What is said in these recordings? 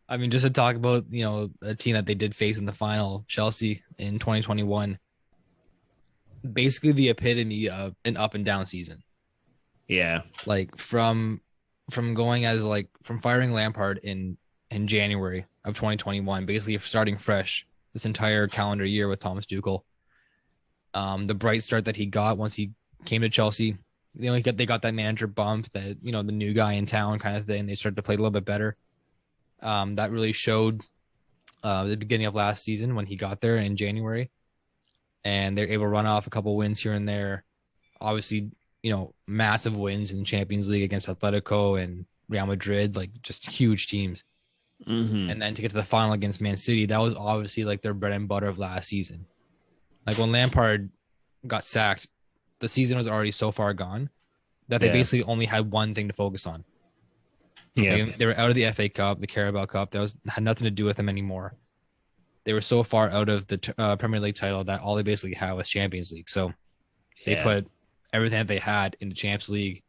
I mean, just to talk about, a team that they did face in the final, Chelsea in 2021, basically the epitome of an up and down season. Yeah. Like from going as like from firing Lampard in January of 2021, basically starting fresh this entire calendar year with Thomas Tuchel. The bright start that he got once he came to Chelsea, they got that manager bump, that the new guy in town kind of thing. They started to play a little bit better. That really showed the beginning of last season when he got there in January, and they're able to run off a couple wins here and there. Obviously, massive wins in the Champions League against Atletico and Real Madrid, like just huge teams. Mm-hmm. And then to get to the final against Man City, that was obviously like their bread and butter of last season. Like when Lampard got sacked, the season was already so far gone that they basically only had one thing to focus on. Yeah. They were out of the FA Cup, the Carabao Cup. That had nothing to do with them anymore. They were so far out of the Premier League title that all they basically had was Champions League. So they put everything that they had in the Champions League.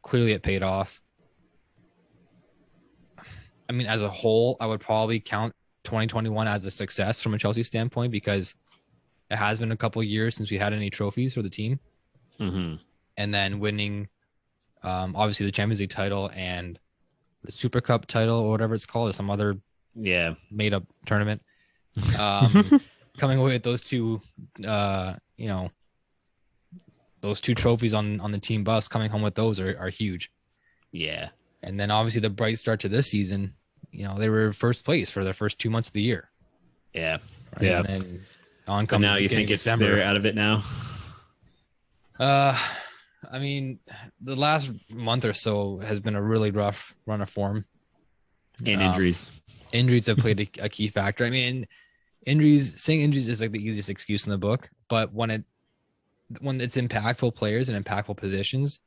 Clearly, it paid off. I mean, as a whole, I would probably count 2021 as a success from a Chelsea standpoint, because it has been a couple of years since we had any trophies for the team. Mm-hmm. And then winning, obviously, the Champions League title and the Super Cup title, or whatever it's called, or some other made up tournament. Coming away with those two, those two trophies on the team bus, coming home with those are huge. Yeah. And then obviously the bright start to this season, they were first place for the first 2 months of the year. Yeah. Right? Yeah. And then on comes, but now you think they're out of it now? I mean, the last month or so has been a really rough run of form. And injuries. Injuries have played a key factor. I mean, saying injuries is like the easiest excuse in the book, but when it's impactful players and impactful positions,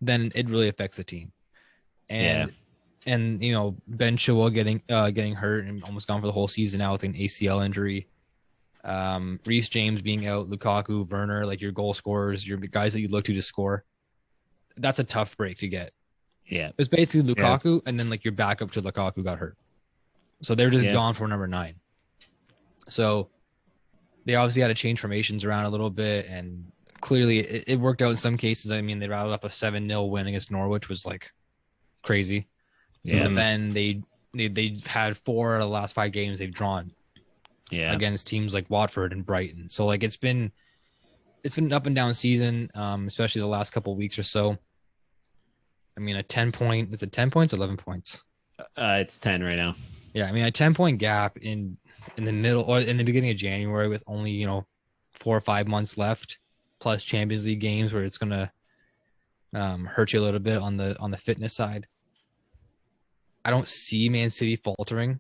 then it really affects the team. And Ben Chilwell getting hurt and almost gone for the whole season now with an ACL injury. Reece James being out, Lukaku, Werner, like your goal scorers, your guys that you look to score. That's a tough break to get. Yeah. It's basically Lukaku, and then like your backup to Lukaku got hurt. So they're just gone for number 9. So they obviously had to change formations around a little bit, and clearly it worked out in some cases. I mean, they rattled up a 7-0 win against Norwich, was like crazy. Yeah. But then they had 4 out of the last 5 games they've drawn. Yeah. Against teams like Watford and Brighton. So like it's been an up and down season, especially the last couple of weeks or so. I mean, is it 10 points or 11 points? It's 10 right now. Yeah, I mean, a 10-point gap in the middle or in the beginning of January with only 4 or 5 months left, plus Champions League games where it's gonna hurt you a little bit on the fitness side. I don't see Man City faltering.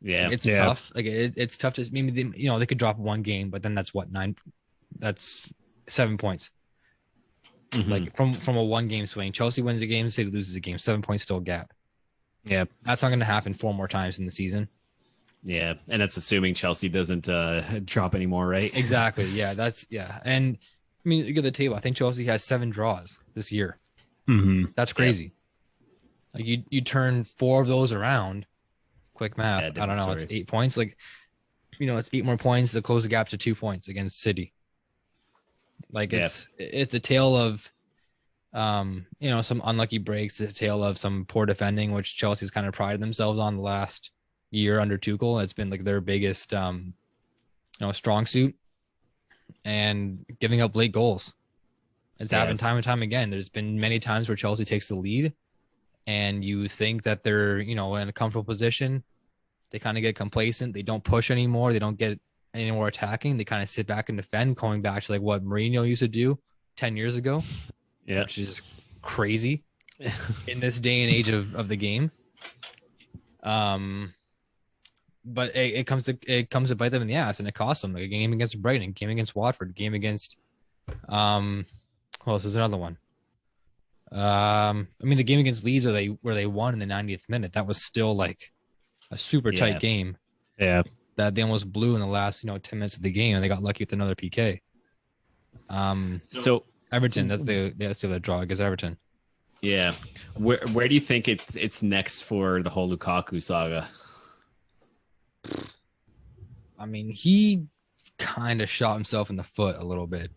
Yeah, it's tough. Like it's tough to maybe they could drop one game, but then that's what 9. That's 7 points. Mm-hmm. Like from a 1 game swing, Chelsea wins a game, City loses a game, 7 points still gap. Yeah, that's not going to happen 4 more times in the season. Yeah, and that's assuming Chelsea doesn't drop anymore, right? Exactly. Yeah, and I mean, look at the table. I think Chelsea has 7 draws this year. Mm-hmm. That's crazy. Like you turn 4 of those around. Quick math. I don't know. Story. It's 8 points. Like, it's 8 more points to close the gap to 2 points against City. Like it's a tale of, some unlucky breaks. It's a tale of some poor defending, which Chelsea's kind of prided themselves on the last year under Tuchel. It's been like their biggest, strong suit, and giving up late goals. It's happened time and time again. There's been many times where Chelsea takes the lead, and you think that they're, in a comfortable position. They kind of get complacent. They don't push anymore. They don't get any more attacking. They kind of sit back and defend, going back to like what Mourinho used to do 10 years ago. Yeah. Which is crazy in this day and age of the game. But it comes to bite them in the ass, and it costs them. Like a game against Brighton, a game against Watford, a game against well, this is another one. I mean, the game against Leeds where they won in the 90th minute, that was still like a super tight game. Yeah. That they almost blew in the last, 10 minutes of the game, and they got lucky with another PK. So Everton, that's the other draw against Everton. Yeah. Where do you think it's next for the whole Lukaku saga? I mean, he kind of shot himself in the foot a little bit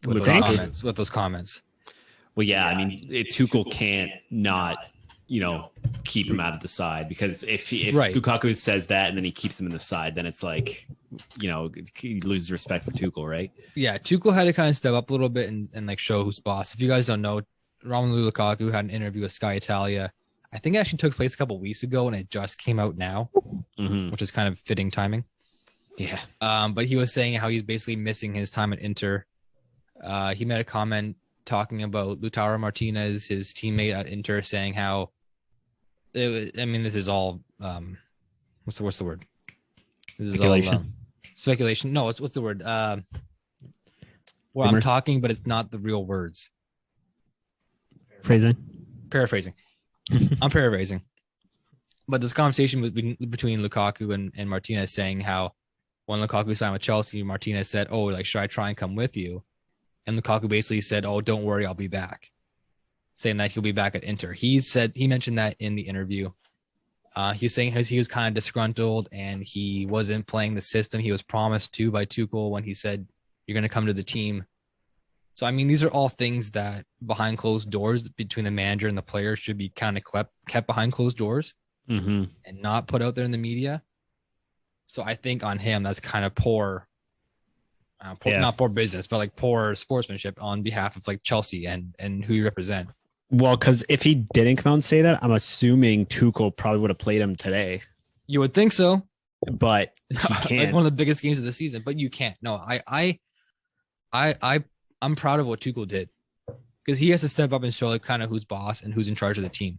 with those comments. Well, yeah, I mean, Tuchel can't not, keep him out of the side, because if Lukaku says that and then he keeps him in the side, then it's like, he loses respect for Tuchel, right? Yeah, Tuchel had to kind of step up a little bit and like show who's boss. If you guys don't know, Romelu Lukaku had an interview with Sky Italia. I think it actually took place a couple weeks ago, and it just came out now, which is kind of fitting timing. Yeah. But he was saying how he's basically missing his time at Inter. He made a comment talking about Lautaro Martinez, his teammate at Inter, saying how this is all what's the word? This is speculation. All speculation. No, what's the word? Well, Rumors? I'm talking, but it's not the real words. Paraphrasing. I'm paraphrasing. But this conversation between Lukaku and Martinez, saying how when Lukaku signed with Chelsea, Martinez said, "Oh, like, should I try and come with you?" And Lukaku basically said, "Oh, don't worry, I'll be back," saying that he'll be back at Inter. He mentioned that in the interview. He was saying he was kind of disgruntled and he wasn't playing the system he was promised to by Tuchel when he said, "You're going to come to the team." So, I mean, these are all things that behind closed doors between the manager and the player should be kind of kept behind closed doors and not put out there in the media. So I think on him, that's kind of poor, not poor business, but like poor sportsmanship on behalf of like Chelsea and who you represent. Well, because if he didn't come out and say that, I'm assuming Tuchel probably would have played him today. You would think so, but he can't. Like one of the biggest games of the season, but you can't. No, I'm proud of what Tuchel did, because he has to step up and show like kind of who's boss and who's in charge of the team.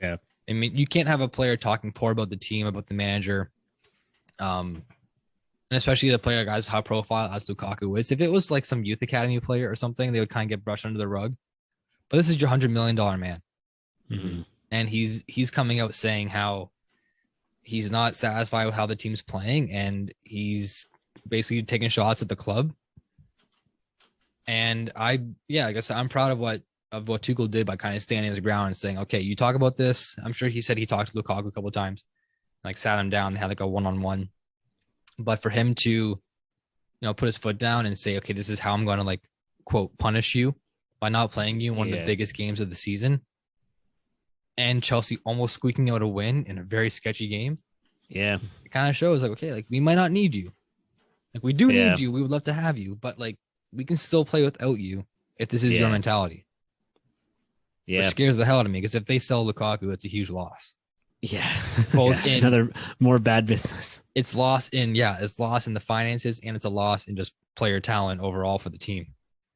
Yeah, I mean, you can't have a player talking poor about the team, about the manager, and especially the player guys high profile as Lukaku is. If it was like some youth academy player or something, they would kind of get brushed under the rug. But this is your $100 million man, and he's coming out saying how he's not satisfied with how the team's playing, and he's basically taking shots at the club. And I guess I'm proud of what Tuchel did by kind of standing his ground and saying, "Okay, you talk about this." I'm sure he said he talked to Lukaku a couple of times, like sat him down and had like a one-on-one. But for him to, put his foot down and say, "Okay, this is how I'm going to like quote punish you by not playing you in one of the biggest games of the season," and Chelsea almost squeaking out a win in a very sketchy game. Yeah, it kind of shows like, okay, like we might not need you, like we do need you. We would love to have you, but like we can still play without you if this is your mentality. Yeah, which scares the hell out of me, because if they sell Lukaku, it's a huge loss. Yeah, another more bad business. It's loss in the finances, and it's a loss in just player talent overall for the team.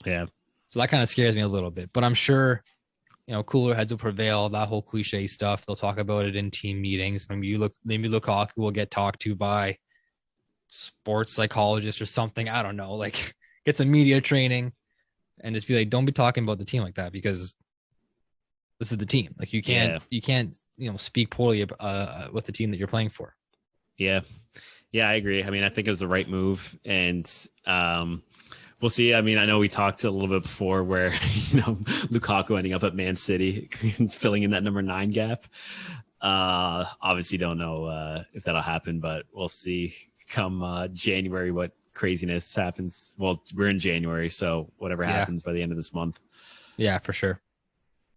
Yeah. So that kind of scares me a little bit, but I'm sure, cooler heads will prevail. That whole cliche stuff, they'll talk about it in team meetings. Maybe Lukaku will get talked to by sports psychologist or something. I don't know, like get some media training and just be like, don't be talking about the team like that, because this is the team. Like you can't, speak poorly with the team that you're playing for. Yeah. Yeah, I agree. I mean, I think it was the right move, and we'll see. I mean, I know we talked a little bit before where, Lukaku ending up at Man City, filling in that number 9 gap. Obviously don't know if that'll happen, but we'll see come January what craziness happens. Well, we're in January, so whatever happens by the end of this month. Yeah, for sure.